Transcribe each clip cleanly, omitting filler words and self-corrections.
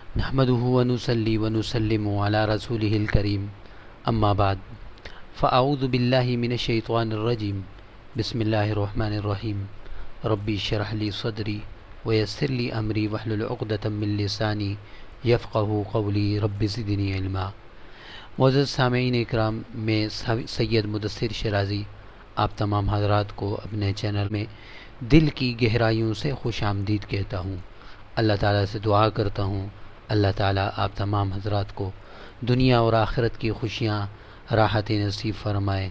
نحمده ونصلي ونسلم على رسوله الكريم اما بعد فاعوذ بالله من الشیطان الرجیم بسم اللہ الرحمن الرحیم ربی اشرح لی صدری ویسر لی امری واحلل عقدۃ من لسانی یفقهوا قولی رب زدنی علما۔ معزز سامعین اکرام، میں سید مدثر شیرازی آپ تمام حضرات کو اپنے چینل میں دل کی گہرائیوں سے خوش آمدید کہتا ہوں۔ اللہ تعالیٰ سے دعا کرتا ہوں اللہ تعالیٰ آپ تمام حضرات کو دنیا اور آخرت کی خوشیاں راحت نصیب فرمائے،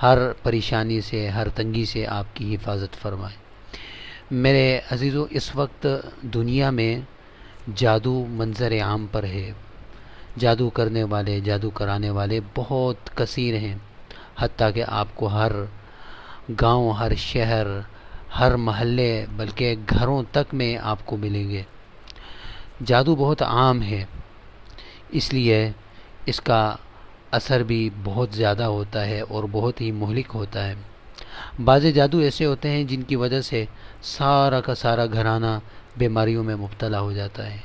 ہر پریشانی سے ہر تنگی سے آپ کی حفاظت فرمائے۔ میرے عزیزو، اس وقت دنیا میں جادو منظر عام پر ہے۔ جادو کرنے والے، جادو کرانے والے بہت کثیر ہیں، حتیٰ کہ آپ کو ہر گاؤں، ہر شہر، ہر محلے، بلکہ گھروں تک میں آپ کو ملیں گے۔ جادو بہت عام ہے، اس لیے اس کا اثر بھی بہت زیادہ ہوتا ہے اور بہت ہی مہلک ہوتا ہے۔ بعض جادو ایسے ہوتے ہیں جن کی وجہ سے سارا کا سارا گھرانہ بیماریوں میں مبتلا ہو جاتا ہے۔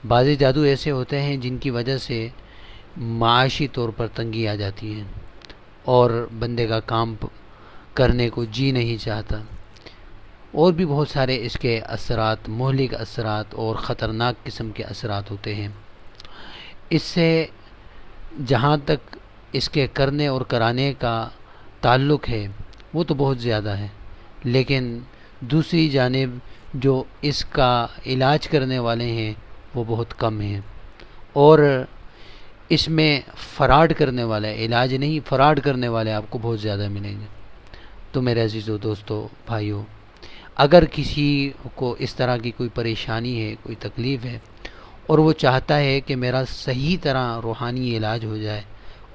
بعض جادو ایسے ہوتے ہیں جن کی وجہ سے معاشی طور پر تنگی آ جاتی ہے اور بندے کا کام کرنے کو جی نہیں چاہتا۔ اور بھی بہت سارے اس کے اثرات، مہلک اثرات اور خطرناک قسم کے اثرات ہوتے ہیں۔ اس سے جہاں تک اس کے کرنے اور کرانے کا تعلق ہے وہ تو بہت زیادہ ہے، لیکن دوسری جانب جو اس کا علاج کرنے والے ہیں وہ بہت کم ہیں، اور اس میں فراڈ کرنے والے، علاج نہیں فراڈ کرنے والے آپ کو بہت زیادہ ملیں گے۔ تو میرے عزیزو، دوستو، بھائیو، اگر کسی کو اس طرح کی کوئی پریشانی ہے، کوئی تکلیف ہے، اور وہ چاہتا ہے کہ میرا صحیح طرح روحانی علاج ہو جائے،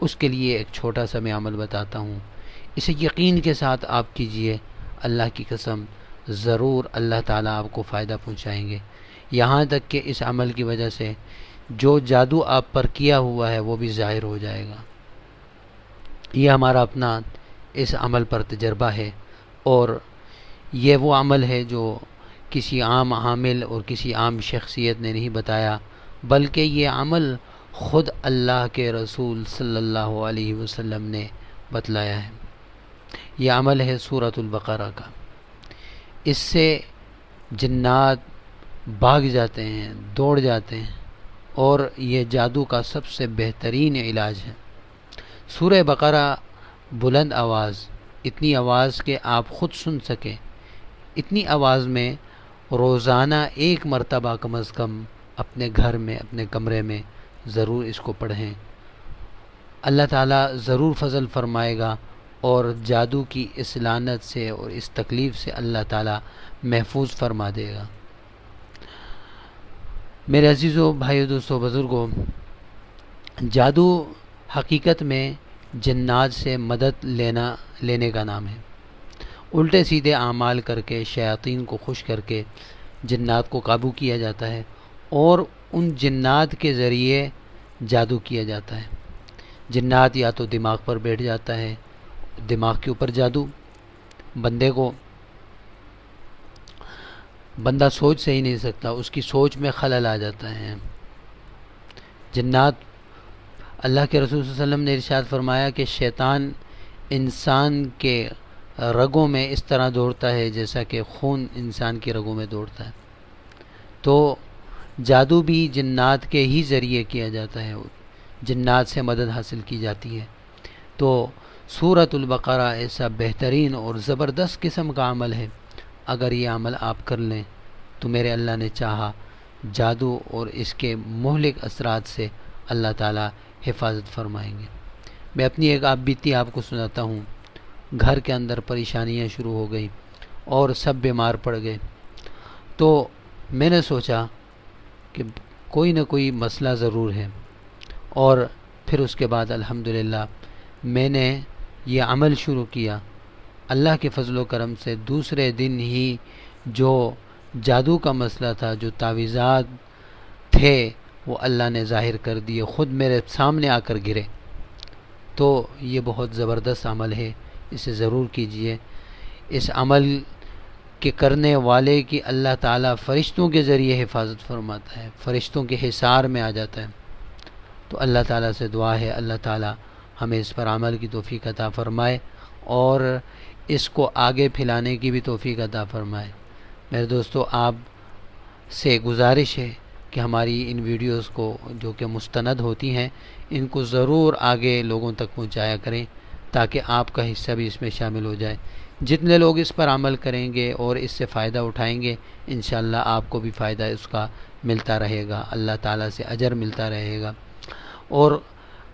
اس کے لیے ایک چھوٹا سا میں عمل بتاتا ہوں۔ اسے یقین کے ساتھ آپ کیجئے، اللہ کی قسم ضرور اللہ تعالیٰ آپ کو فائدہ پہنچائیں گے، یہاں تک کہ اس عمل کی وجہ سے جو جادو آپ پر کیا ہوا ہے وہ بھی ظاہر ہو جائے گا۔ یہ ہمارا اپنا اس عمل پر تجربہ ہے، اور یہ وہ عمل ہے جو کسی عام عامل اور کسی عام شخصیت نے نہیں بتایا، بلکہ یہ عمل خود اللہ کے رسول صلی اللہ علیہ وسلم نے بتلایا ہے۔ یہ عمل ہے سورۃ البقرہ کا۔ اس سے جنات بھاگ جاتے ہیں، دوڑ جاتے ہیں، اور یہ جادو کا سب سے بہترین علاج ہے۔ سورہ بقرہ بلند آواز، اتنی آواز کہ آپ خود سن سکیں، اتنی آواز میں روزانہ ایک مرتبہ کم از کم اپنے گھر میں، اپنے کمرے میں ضرور اس کو پڑھیں۔ اللہ تعالیٰ ضرور فضل فرمائے گا، اور جادو کی اس لعنت سے اور اس تکلیف سے اللہ تعالیٰ محفوظ فرما دے گا۔ میرے عزیزو، بھائیو، دوستو، بزرگوں، جادو حقیقت میں جنات سے مدد لینے کا نام ہے۔ الٹے سیدھے اعمال کر کے، شیاطین کو خوش کر کے جنات کو قابو کیا جاتا ہے، اور ان جنات کے ذریعے جادو کیا جاتا ہے۔ جنات یا تو دماغ پر بیٹھ جاتا ہے، دماغ کے اوپر جادو، بندہ سوچ سے ہی نہیں سکتا، اس کی سوچ میں خلل آ جاتا ہے۔ جنات، اللہ کے رسول صلی اللہ علیہ وسلم نے ارشاد فرمایا کہ شیطان انسان کے رگوں میں اس طرح دوڑتا ہے جیسا کہ خون انسان کی رگوں میں دوڑتا ہے۔ تو جادو بھی جنات کے ہی ذریعے کیا جاتا ہے، جنات سے مدد حاصل کی جاتی ہے۔ تو سورۃ البقرہ ایسا بہترین اور زبردست قسم کا عمل ہے، اگر یہ عمل آپ کر لیں تو میرے اللہ نے چاہا جادو اور اس کے مہلک اثرات سے اللہ تعالیٰ حفاظت فرمائیں گے۔ میں اپنی ایک آپ بیتی آپ کو سناتا ہوں۔ گھر کے اندر پریشانیاں شروع ہو گئیں اور سب بیمار پڑ گئے، تو میں نے سوچا کہ کوئی نہ کوئی مسئلہ ضرور ہے، اور پھر اس کے بعد الحمدللہ میں نے یہ عمل شروع کیا۔ اللہ کے فضل و کرم سے دوسرے دن ہی جو جادو کا مسئلہ تھا، جو تعویذات تھے، وہ اللہ نے ظاہر کر دیے، خود میرے سامنے آ کر گرے۔ تو یہ بہت زبردست عمل ہے، اسے ضرور کیجئے۔ اس عمل کہ کرنے والے کی اللہ تعالیٰ فرشتوں کے ذریعے حفاظت فرماتا ہے، فرشتوں کے حصار میں آ جاتا ہے۔ تو اللہ تعالیٰ سے دعا ہے اللہ تعالیٰ ہمیں اس پر عمل کی توفیق عطا فرمائے اور اس کو آگے پھیلانے کی بھی توفیق عطا فرمائے۔ میرے دوستو، آپ سے گزارش ہے کہ ہماری ان ویڈیوز کو جو کہ مستند ہوتی ہیں ان کو ضرور آگے لوگوں تک پہنچایا کریں تاکہ آپ کا حصہ بھی اس میں شامل ہو جائے۔ جتنے لوگ اس پر عمل کریں گے اور اس سے فائدہ اٹھائیں گے انشاءاللہ آپ کو بھی فائدہ اس کا ملتا رہے گا، اللہ تعالیٰ سے اجر ملتا رہے گا۔ اور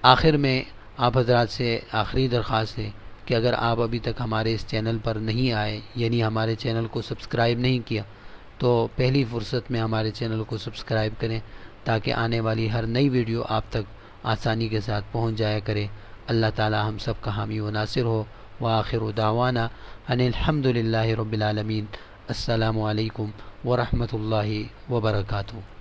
آخر میں آپ حضرات سے آخری درخواست ہے کہ اگر آپ ابھی تک ہمارے اس چینل پر نہیں آئے، یعنی ہمارے چینل کو سبسکرائب نہیں کیا، تو پہلی فرصت میں ہمارے چینل کو سبسکرائب کریں تاکہ آنے والی ہر نئی ویڈیو آپ تک آسانی کے ساتھ پہنچ جایا کرے۔ اللہ تعالی ہم سب کا حامی و ناصر ہو۔ وآخر دعوانا ان الحمد للہ رب العالمین۔ السلام علیکم ورحمۃ اللہ وبرکاتہ۔